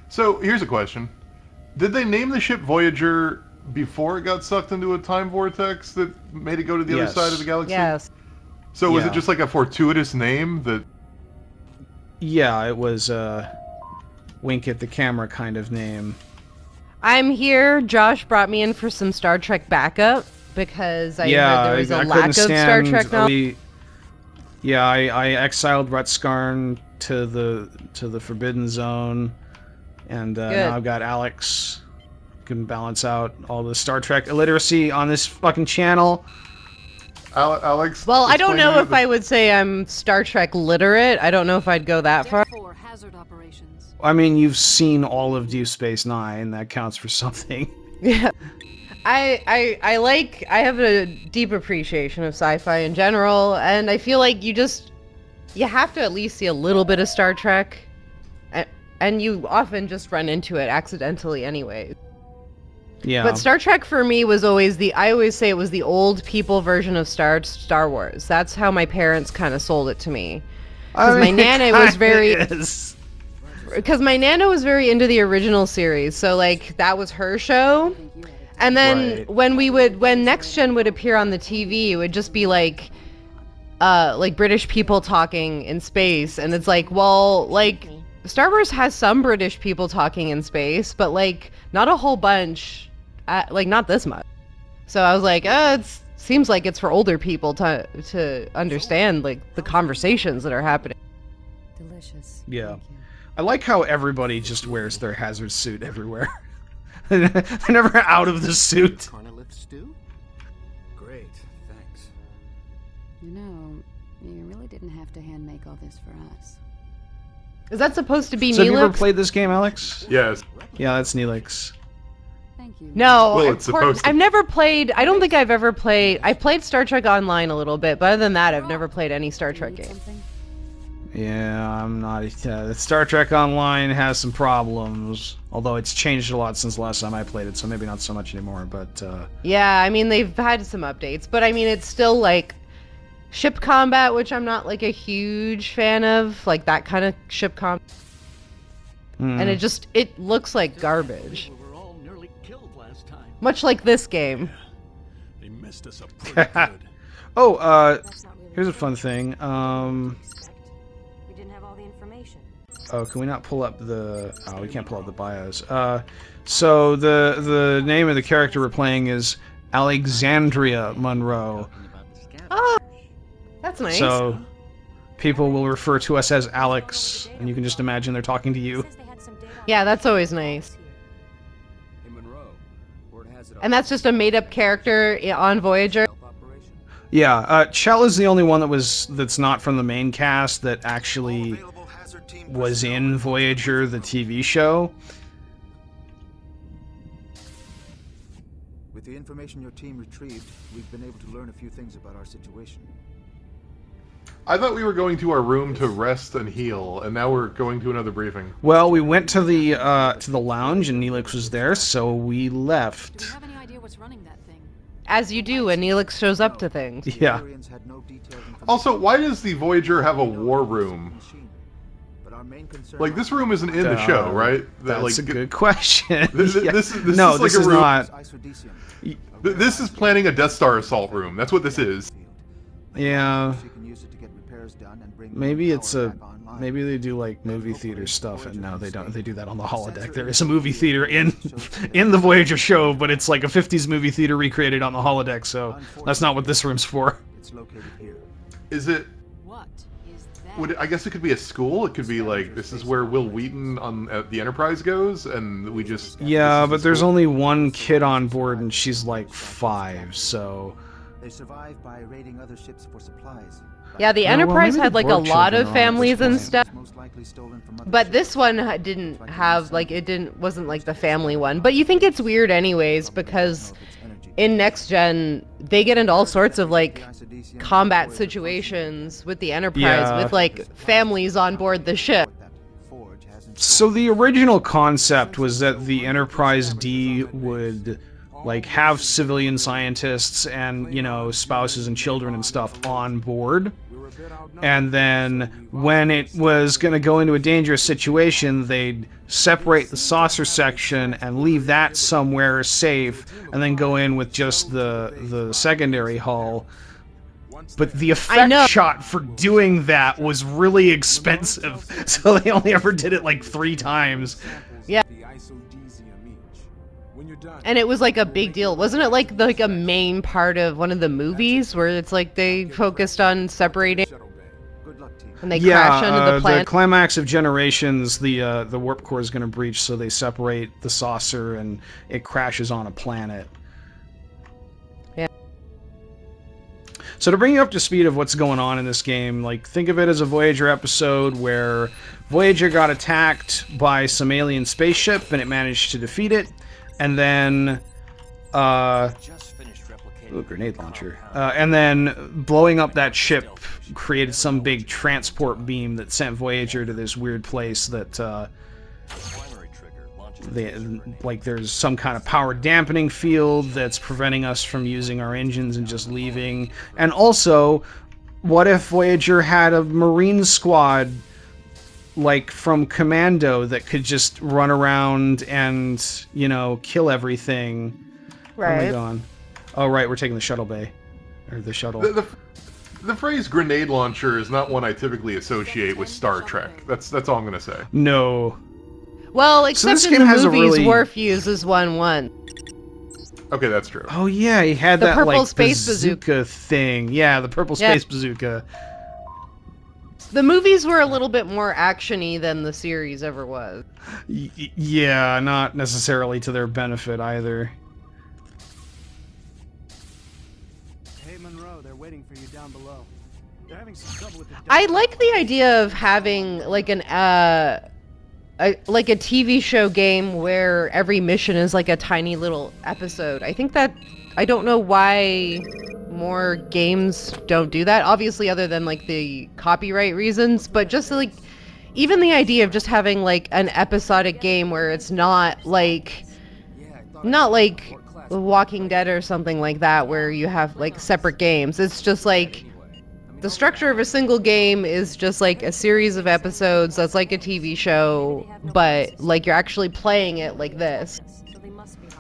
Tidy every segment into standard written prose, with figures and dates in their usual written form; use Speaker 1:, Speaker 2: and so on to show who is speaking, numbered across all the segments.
Speaker 1: So here's a question: did they name the ship Voyager before it got sucked into a time vortex that made it go to the other side of the galaxy?
Speaker 2: Yes.
Speaker 1: So was it just like a fortuitous name that?
Speaker 3: Yeah, it was a wink at the camera kind of name.
Speaker 2: I'm here. Josh brought me in for some Star Trek backup because I heard there was a lack of Star Trek knowledge.
Speaker 3: I exiled Rutskarn to the Forbidden Zone, and now I've got Alex. Can balance out all the Star Trek illiteracy on this fucking channel.
Speaker 1: Alex?
Speaker 2: Well, I don't know if I would say I'm Star Trek literate. I don't know if I'd go that far.
Speaker 3: I mean, you've seen all of Deep Space Nine. That counts for something.
Speaker 2: Yeah. I have a deep appreciation of sci-fi in general, and I feel like you have to at least see a little bit of Star Trek, and you often just run into it accidentally anyway.
Speaker 3: Yeah.
Speaker 2: But Star Trek for me was always I always say it was the old people version of Star Wars. That's how my parents kind of sold it to me. Because my nana was very into the original series, so like that was her show. And then when Next Gen would appear on the TV, it would just be like British people talking in space, and it's like, well, like Star Wars has some British people talking in space, but like not a whole bunch, like not this much. So I was like, it seems like it's for older people to understand like the conversations that are happening.
Speaker 4: Delicious.
Speaker 3: Yeah. I like how everybody just wears their hazard suit everywhere. They're never out of the suit.
Speaker 5: Carnalith stew? Great, thanks.
Speaker 4: You know, you really didn't have to hand make all this for us.
Speaker 2: Is that supposed to be
Speaker 3: So have you ever
Speaker 2: Neelix?
Speaker 3: played this game, Alex?
Speaker 1: Yes.
Speaker 3: Yeah, that's Neelix.
Speaker 4: Thank you.
Speaker 2: No,
Speaker 1: Well, it's supposed to.
Speaker 2: I've never played. I don't think I've ever played. I've played Star Trek Online a little bit, but other than that, I've never played any Star Trek game.
Speaker 3: Yeah, I'm not. Star Trek Online has some problems, although it's changed a lot since the last time I played it, so maybe not so much anymore. But
Speaker 2: Yeah, I mean they've had some updates, but I mean it's still like ship combat, which I'm not like a huge fan of, like that kind of ship combat. And it looks like garbage.
Speaker 5: We were all nearly killed last time.
Speaker 2: Much like this game.
Speaker 5: They messed us up pretty good.
Speaker 3: oh, here's a fun thing.
Speaker 6: We didn't have all the information.
Speaker 3: Oh, can we not pull up the? Oh, we can't pull up the bios. So the name of the character we're playing is Alexandria Monroe.
Speaker 2: Oh, that's nice.
Speaker 3: So people will refer to us as Alex, and you can just imagine they're talking to you.
Speaker 2: Yeah, that's always nice.
Speaker 5: Hey, Monroe, word has it
Speaker 2: And that's just a made-up character on Voyager.
Speaker 3: Yeah, Chell is the only one that's not from the main cast that actually was in Voyager, the TV show.
Speaker 7: With the information your team retrieved, we've been able to learn a few things about our situation.
Speaker 1: I thought we were going to our room to rest and heal, and now we're going to another briefing.
Speaker 3: Well, we went to the lounge, and Neelix was there, so we left.
Speaker 6: Do you have any idea what's running that thing?
Speaker 2: As you do when Neelix shows up to things.
Speaker 3: Yeah.
Speaker 1: Also, why does the Voyager have a war room? Like, this room isn't in the show, right?
Speaker 3: That's a good question.
Speaker 1: This
Speaker 3: Yeah.
Speaker 1: is
Speaker 3: No,
Speaker 1: like
Speaker 3: this
Speaker 1: a
Speaker 3: is
Speaker 1: room.
Speaker 3: not.
Speaker 1: This is planning a Death Star assault room. That's what this is.
Speaker 3: Yeah. Maybe it's maybe they do like movie theater stuff, and no, they don't. They do that on the holodeck. There is a movie theater in the Voyager show, but it's like a 50s movie theater recreated on the holodeck. So that's not what this room's for.
Speaker 7: It's located here.
Speaker 1: Is it?
Speaker 6: What is that?
Speaker 1: I guess it could be a school. It could be like, this is where Will Wheaton on the Enterprise goes, and we just...
Speaker 3: Yeah, but there's only one kid on board, and she's like 5, so...
Speaker 7: They survive by raiding other ships for supplies.
Speaker 2: Yeah, the
Speaker 3: well,
Speaker 2: Enterprise
Speaker 3: maybe
Speaker 2: had
Speaker 3: the
Speaker 2: like a
Speaker 3: Borg
Speaker 2: lot
Speaker 3: children
Speaker 2: of
Speaker 3: are on
Speaker 2: families
Speaker 3: this
Speaker 2: and
Speaker 3: point.
Speaker 2: stuff.
Speaker 7: Most likely stolen from other
Speaker 2: But
Speaker 7: ships.
Speaker 2: this one didn't have, like, wasn't like the family one. But you think it's weird anyways, because in Next Gen, they get into all sorts of, like, combat situations with the Enterprise,
Speaker 3: Yeah.
Speaker 2: with, like, families on board the ship.
Speaker 3: So the original concept was that the Enterprise D would like have civilian scientists and, you know, spouses and children and stuff on board. and then when it was going to go into a dangerous situation, they'd separate the saucer section and leave that somewhere safe, and then go in with just the secondary hull. But the effect shot for doing that was really expensive, so they only ever did it like 3 times.
Speaker 2: Yeah. And it was like a big deal. Wasn't it like a main part of one of the movies where it's like they focused on separating and they crash onto the planet?
Speaker 3: The climax of Generations, the warp core is going to breach, so they separate the saucer and it crashes on a planet.
Speaker 2: Yeah.
Speaker 3: So to bring you up to speed of what's going on in this game, like, think of it as a Voyager episode where Voyager got attacked by some alien spaceship and it managed to defeat it. And then, grenade launcher. And then blowing up that ship created some big transport beam that sent Voyager to this weird place that, there's some kind of power dampening field that's preventing us from using our engines and just leaving. And also, what if Voyager had a Marine squad like from Commando that could just run around and, you know, kill everything?
Speaker 2: Right.
Speaker 3: Where am I going? Oh, right, we're taking the shuttle bay. Or the shuttle.
Speaker 1: The phrase grenade launcher is not one I typically associate with Star Trek. That's all I'm going to say.
Speaker 3: No.
Speaker 2: Well, except
Speaker 3: so
Speaker 2: in the movies, Worf uses one.
Speaker 1: Okay, that's true.
Speaker 3: Oh, yeah, he had
Speaker 2: the
Speaker 3: that,
Speaker 2: purple
Speaker 3: like,
Speaker 2: space
Speaker 3: bazooka thing. Yeah, the purple space bazooka.
Speaker 2: The movies were a little bit more action-y than the series ever was.
Speaker 3: Yeah, not necessarily to their benefit either.
Speaker 8: Hey Monroe, they're waiting for you down below. They're having some trouble with the
Speaker 2: I like the idea of having like a TV show game where every mission is like a tiny little episode. I think that I don't know why more games don't do that, obviously, other than like the copyright reasons, but just like even the idea of just having like an episodic game where it's not like The Walking Dead or something like that, where you have like separate games. It's just like the structure of a single game is just like a series of episodes that's like a TV show, but like you're actually playing it like this.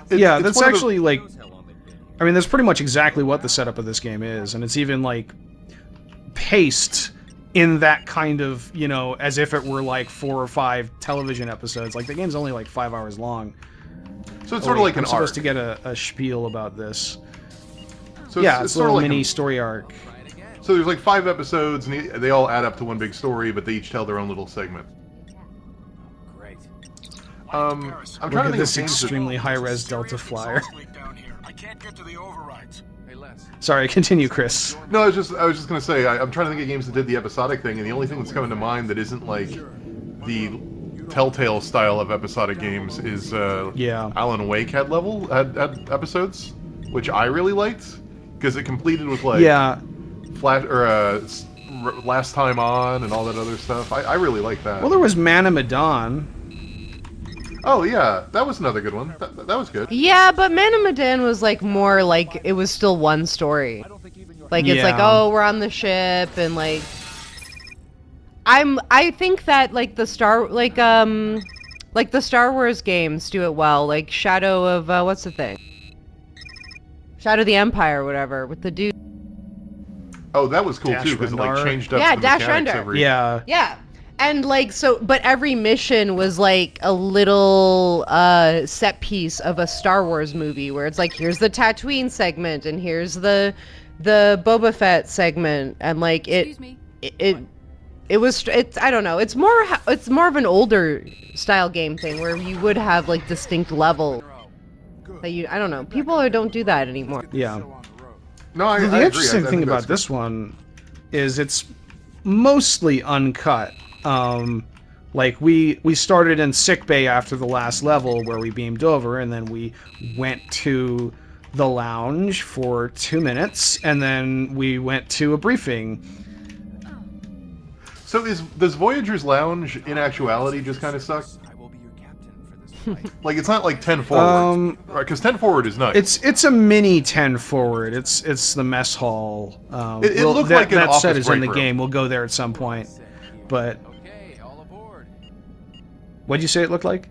Speaker 3: Yeah, that's actually like, I mean, that's pretty much exactly what the setup of this game is, and it's even, like, paced in that kind of, you know, as if it were, like, 4 or 5 television episodes. Like, the game's only, like, 5 hours long.
Speaker 1: So it's sort of like an
Speaker 3: arc. I'm supposed to get a spiel about this.
Speaker 1: So
Speaker 3: yeah, it's a little
Speaker 1: sort of
Speaker 3: mini story arc.
Speaker 1: So there's, like, 5 episodes, and they all add up to one big story, but they each tell their own little segment.
Speaker 5: Great.
Speaker 1: I'm trying to think of
Speaker 3: this
Speaker 1: games
Speaker 3: extremely high-res Delta Flyer.
Speaker 5: I can't get to the overrides. Hey, Les.
Speaker 3: Sorry, continue, Chris.
Speaker 1: No, I was just gonna say I'm trying to think of games that did the episodic thing, and the only thing that's coming to mind that isn't like the Telltale style of episodic games is Alan Wake had episodes, which I really liked because it completed with like Flash or Last Time On and all that other stuff. I really like that.
Speaker 3: Well, there was Man of Medan.
Speaker 1: Oh yeah, that was another good one. That was good.
Speaker 2: Yeah, but Man of Medan was like more like it was still one story. Like it's like, oh, we're on the ship and like I think that like the Star Wars games do it well. Like Shadow of what's the thing? Shadow of the Empire or whatever with the dude.
Speaker 1: Oh, that was cool too because it like changed up the
Speaker 2: Dash
Speaker 1: mechanics
Speaker 2: Render.
Speaker 1: every.
Speaker 2: Yeah. And like so, but every mission was like a little set piece of a Star Wars movie where it's like here's the Tatooine segment and here's the Boba Fett segment and like it was I don't know, it's more of an older style game thing where you would have like distinct level that I don't know, people don't do that anymore.
Speaker 3: Yeah.
Speaker 1: No,
Speaker 3: the interesting thing about this one is it's mostly uncut. Like we started in sickbay after the last level where we beamed over, and then we went to the lounge for 2 minutes, and then we went to a briefing.
Speaker 1: So does Voyager's lounge in actuality just kind of suck? Like, it's not like 10 forward. Because 10 forward is nice.
Speaker 3: It's a mini 10 forward. It's the mess hall.
Speaker 1: It looked like an
Speaker 3: that
Speaker 1: office
Speaker 3: set is in the
Speaker 1: break room.
Speaker 3: game. We'll go there at some point. But
Speaker 5: Okay, all aboard.
Speaker 3: what'd you say it looked like?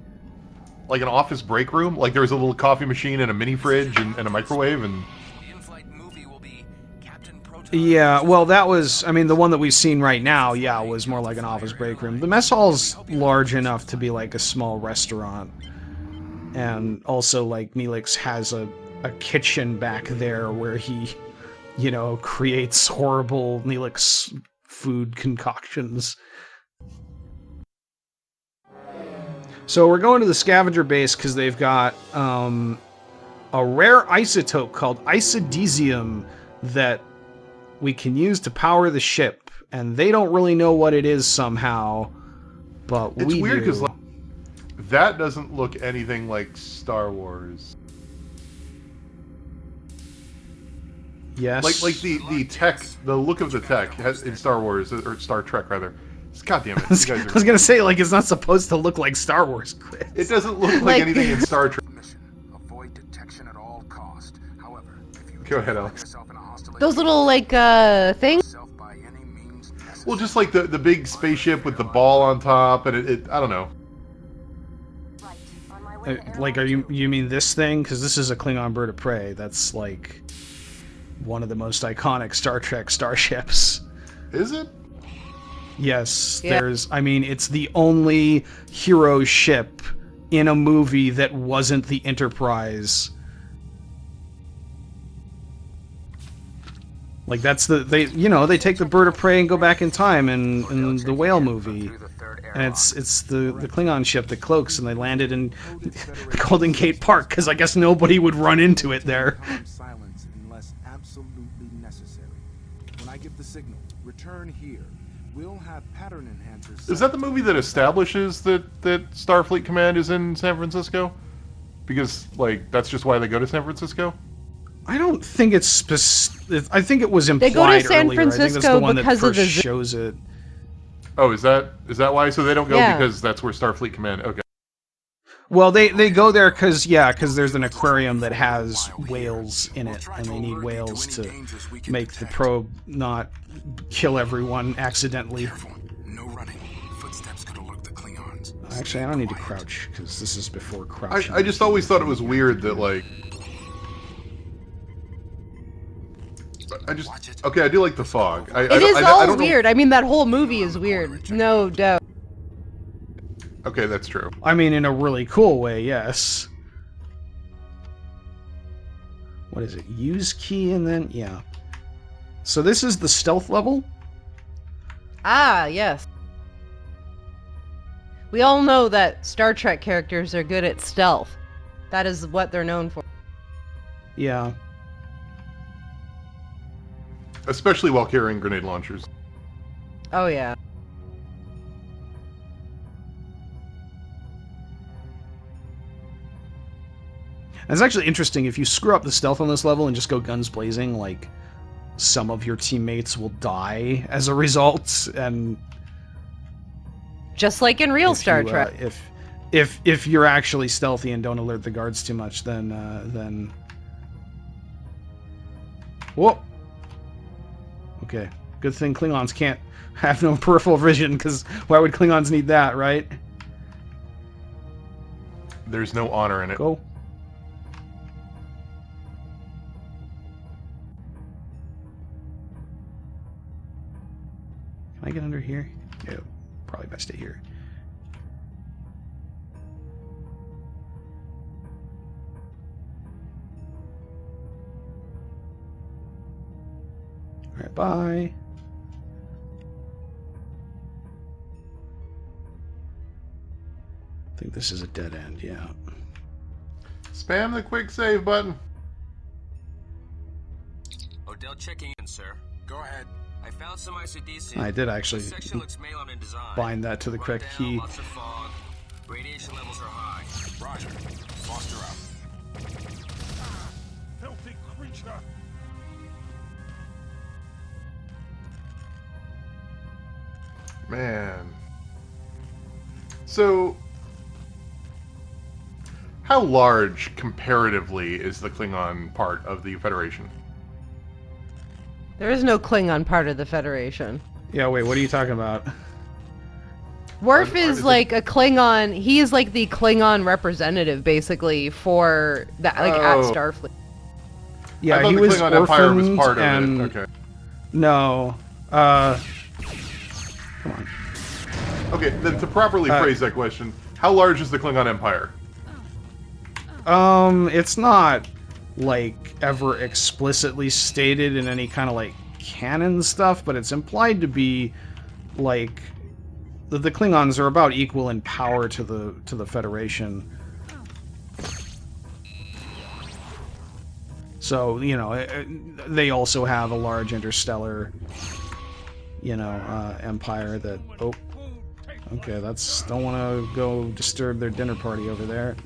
Speaker 1: Like an office break room. Like there was a little coffee machine and a mini fridge and a microwave and...
Speaker 5: The in-flight movie will be Captain Proton.
Speaker 3: Yeah, well, that was... I mean, the one that we've seen right now, yeah, was more like an office break room. The mess hall's large enough to be like a small restaurant. And also, like, Neelix has a kitchen back there where he, you know, creates horrible Neelix food concoctions. So we're going to the scavenger base because they've got a rare isotope called isodesium that we can use to power the ship, and they don't really know what it is somehow, but
Speaker 1: It's
Speaker 3: we
Speaker 1: weird
Speaker 3: do.
Speaker 1: because like, that doesn't look anything like Star Wars.
Speaker 3: Yes.
Speaker 1: Like the tech, the look of the tech has, in Star Wars, or Star Trek rather. God damn it!
Speaker 3: I was
Speaker 1: You guys
Speaker 3: gonna
Speaker 1: are,
Speaker 3: say, like, it's not supposed to look like Star Wars, Chris.
Speaker 1: it doesn't look like
Speaker 2: Like-
Speaker 1: anything in Star Trek.
Speaker 5: Mission. Avoid detection at all cost. However, if you
Speaker 1: Go ahead,
Speaker 5: find
Speaker 1: Alex.
Speaker 5: yourself in a hostile
Speaker 2: Those little, like, things?
Speaker 5: yourself by any means necessary.
Speaker 1: Well, just like the big spaceship with the ball on top, and it I don't know.
Speaker 6: Right. On my way to
Speaker 3: Like, you mean this thing? Because this is a Klingon bird of prey. That's, like, one of the most iconic Star Trek starships.
Speaker 1: Is it?
Speaker 3: Yes,
Speaker 2: Yeah.
Speaker 3: I mean, it's the only hero ship in a movie that wasn't the Enterprise. Like, that's they take the bird of prey and go back in time in the whale movie. And it's the Klingon ship that cloaks, and they landed in Golden Gate Park, because I guess nobody would run into it there.
Speaker 7: Silence unless absolutely necessary. When I give the signal, return here. We'll have pattern enhancers.
Speaker 1: Is that the movie that establishes that Starfleet Command is in San Francisco? Because like that's just why they go to San Francisco.
Speaker 3: I don't think it's I think it was implied
Speaker 2: They go to San
Speaker 3: earlier. I think that's the
Speaker 2: Francisco
Speaker 3: one
Speaker 2: because
Speaker 3: that
Speaker 2: of the
Speaker 3: first shows it.
Speaker 1: Oh, is that why? So they don't go
Speaker 2: Yeah.
Speaker 1: because that's where Starfleet Command. Okay.
Speaker 3: Well, they go there because there's an aquarium that has whales in it, and they need whales to make the probe not kill everyone accidentally.
Speaker 5: No running. Footsteps could alert the Klingons.
Speaker 3: Actually, I don't need to crouch because this is before crouching.
Speaker 1: I just always thought it was weird that like. Okay, I do like the fog.
Speaker 2: It is all weird. I mean, that whole movie is weird. No doubt.
Speaker 1: Okay, that's true.
Speaker 3: I mean, in a really cool way, yes. What is it? Use key and then yeah. So this is the stealth level.
Speaker 2: Ah, yes. We all know that Star Trek characters are good at stealth. That is what they're known for.
Speaker 3: Yeah.
Speaker 1: Especially while carrying grenade launchers.
Speaker 2: Oh, yeah.
Speaker 3: It's actually interesting if you screw up the stealth on this level and just go guns blazing, like some of your teammates will die as a result, and
Speaker 2: just like in real Star Trek.
Speaker 3: If you're actually stealthy and don't alert the guards too much, then whoa. Okay, good thing Klingons can't have no peripheral vision, because why would Klingons need that, right?
Speaker 1: There's no honor in it.
Speaker 3: Go. Can I get under here? No, probably best stay here. Alright, bye. I think this is a dead end, yeah.
Speaker 1: Spam the quick save button.
Speaker 5: Odell checking in, sir. Go ahead. I found some ICDC.
Speaker 3: I did actually
Speaker 5: Section looks Malon in design.
Speaker 3: bind that to the correct key.
Speaker 5: Lots of fog. Radiation levels are high. Roger. Foster out.
Speaker 9: Filthy creature!
Speaker 1: Man. So How large, comparatively, is the Klingon part of the Federation?
Speaker 2: There is no Klingon part of the Federation.
Speaker 3: Yeah, wait, what are you talking about?
Speaker 2: Worf is like a Klingon. He is like the Klingon representative, basically, for that, like at Starfleet.
Speaker 3: Yeah,
Speaker 1: I thought
Speaker 3: he
Speaker 1: the
Speaker 3: was
Speaker 1: Klingon Empire was
Speaker 3: orphaned
Speaker 1: part
Speaker 3: and
Speaker 1: of it. Okay.
Speaker 3: no. Come on.
Speaker 1: Okay, then to properly phrase that question, how large is the Klingon Empire?
Speaker 3: It's not like ever explicitly stated in any kind of like canon stuff, but it's implied to be like the Klingons are about equal in power to the Federation. So, you know, they also have a large interstellar, you know, empire that... Oh, okay, that's... Don't want to go disturb their dinner party over there.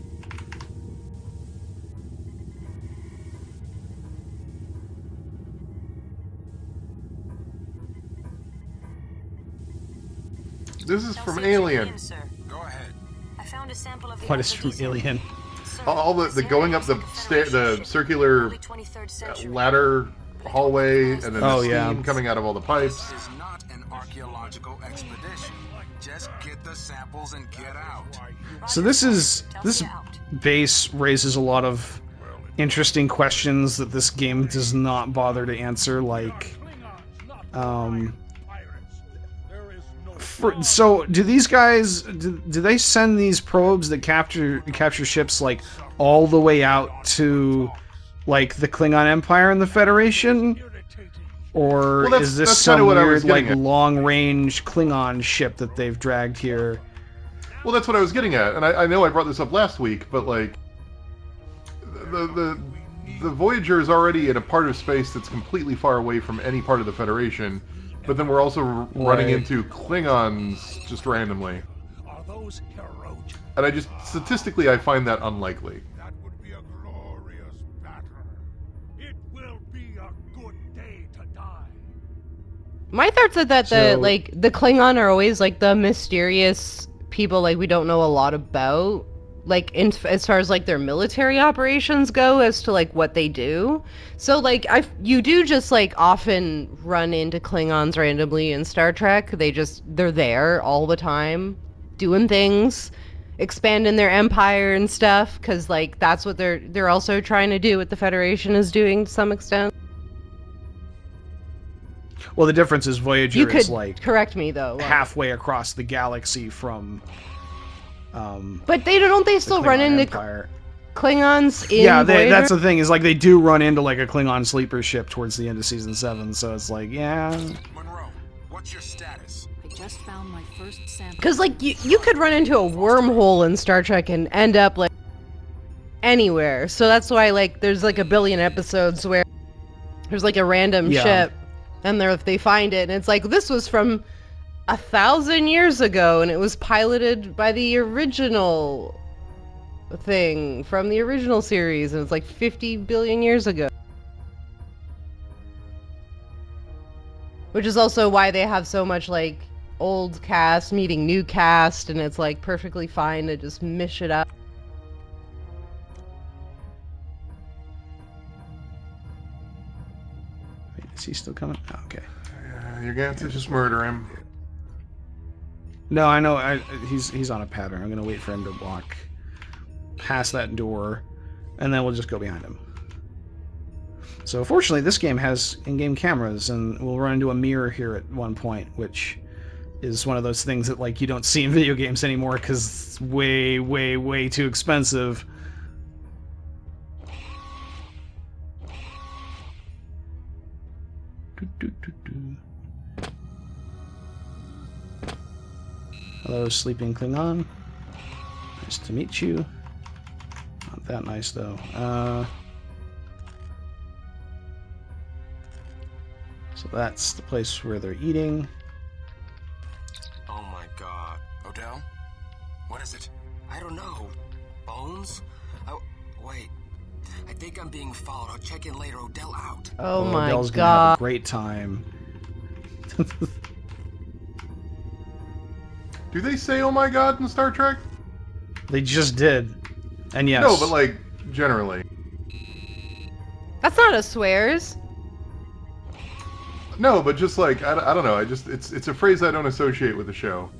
Speaker 1: This is from Alien.
Speaker 5: Go ahead.
Speaker 6: I found a sample of the
Speaker 3: What is from Alien?
Speaker 1: All the going up the circular ladder hallway, and then the steam coming out of all the pipes.
Speaker 5: This is not an archaeological expedition. Just get the samples and get out.
Speaker 3: So this base raises a lot of interesting questions that this game does not bother to answer, like, so do these guys do they send these probes that capture ships like all the way out to like the Klingon Empire and the Federation, or is this some weird like long-range Klingon ship that they've dragged here?
Speaker 1: Well, that's what I was getting at, and I know I brought this up last week, but like the Voyager is already in a part of space that's completely far away from any part of the Federation. But then we're also running into Klingons just randomly. And I just, statistically, I find that unlikely.
Speaker 9: That would be a glorious battle. It will be a good day to die.
Speaker 2: My thoughts are that the Klingon are always like the mysterious people like we don't know a lot about. Like as far as like their military operations go, as to like what they do. So like you do just like often run into Klingons randomly in Star Trek. They're there all the time doing things, expanding their empire and stuff, because like that's what they're also trying to do, what the Federation is doing to some extent.
Speaker 3: Well, the difference is Voyager is like
Speaker 2: correct me though,
Speaker 3: halfway across the galaxy from
Speaker 2: but they still run into Klingons in Voyager?
Speaker 3: That's the thing, is like they do run into like a Klingon sleeper ship towards the end of season 7, so it's like, yeah.
Speaker 5: Monroe, what's your status?
Speaker 4: I just found my first sample.
Speaker 2: Because like you could run into a wormhole in Star Trek and end up like anywhere. So that's why like there's like a billion episodes where there's like a random ship and they find it and it's like, this was from 1,000 years ago, and it was piloted by the original thing from the original series, and it's like 50 billion years ago. Which is also why they have so much like old cast meeting new cast, and it's like perfectly fine to just mish it up.
Speaker 3: Wait, is he still coming? Oh, okay.
Speaker 1: You're going to just murder him.
Speaker 3: No, I know. He's on a pattern. I'm gonna wait for him to walk past that door, and then we'll just go behind him. So, fortunately, this game has in-game cameras, and we'll run into a mirror here at one point, which is one of those things that like you don't see in video games anymore because it's way, way, way too expensive. Hello, sleeping Klingon. Nice to meet you. Not that nice, though. So that's the place where they're eating.
Speaker 5: Oh my god. Odell? What is it? I don't know. Bones? Oh, wait. I think I'm being followed. I'll check in later. Odell out.
Speaker 2: Oh my
Speaker 3: Odell's gonna have a great time.
Speaker 1: Do they say "Oh my God" in Star Trek?
Speaker 3: They just did. And yes.
Speaker 1: No, but like generally.
Speaker 2: That's not a swears.
Speaker 1: No, but just like I don't know. It's a phrase I don't associate with the show.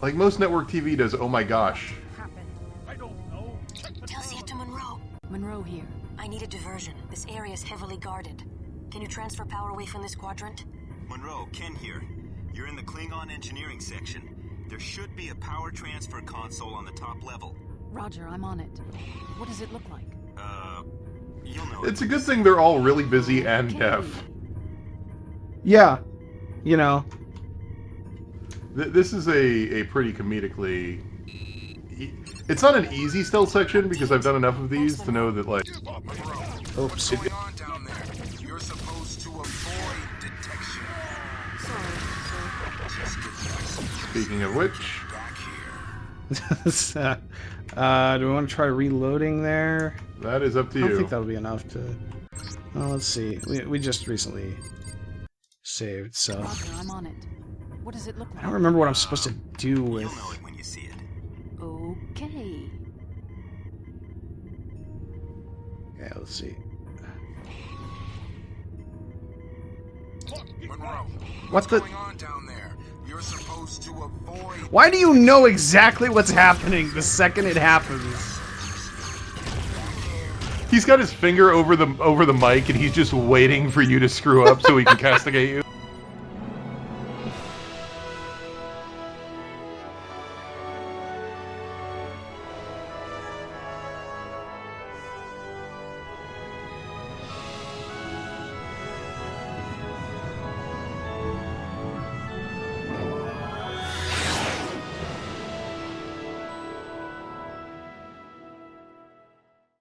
Speaker 1: Like most network TV does. Oh my gosh.
Speaker 9: I don't know.
Speaker 6: Tell it to Monroe.
Speaker 4: Monroe here.
Speaker 6: I need a diversion. This area is heavily guarded. Can you transfer power away from this quadrant?
Speaker 10: Monroe, Ken here. You're in the Klingon engineering section. There should be a power transfer console on the top level.
Speaker 4: Roger, I'm on it. What does it look like?
Speaker 10: You'll know.
Speaker 1: It's a good thing they're all really busy and deaf.
Speaker 3: Yeah, you know.
Speaker 1: This is a pretty comedically... It's not an easy stealth section because I've done enough of these to know that, like...
Speaker 3: Oops.
Speaker 7: What's going on down there? You're supposed to avoid detection.
Speaker 1: Speaking of which...
Speaker 3: Do we want to try reloading there?
Speaker 1: That is up to
Speaker 3: I
Speaker 1: you.
Speaker 3: don't think that'll be enough to... Well, let's see. We just recently saved, so...
Speaker 4: Roger, I'm on it. What does it look like?
Speaker 3: I don't remember what I'm supposed to do with...
Speaker 10: You'll know it when you see it.
Speaker 4: Okay.
Speaker 3: Okay, let's see.
Speaker 7: Monroe,
Speaker 3: What
Speaker 7: what's
Speaker 3: the...
Speaker 7: going on down there? You're supposed to avoid...
Speaker 3: Why do you know exactly what's happening the second it happens?
Speaker 1: He's got his finger over the mic and he's just waiting for you to screw up so he can castigate you.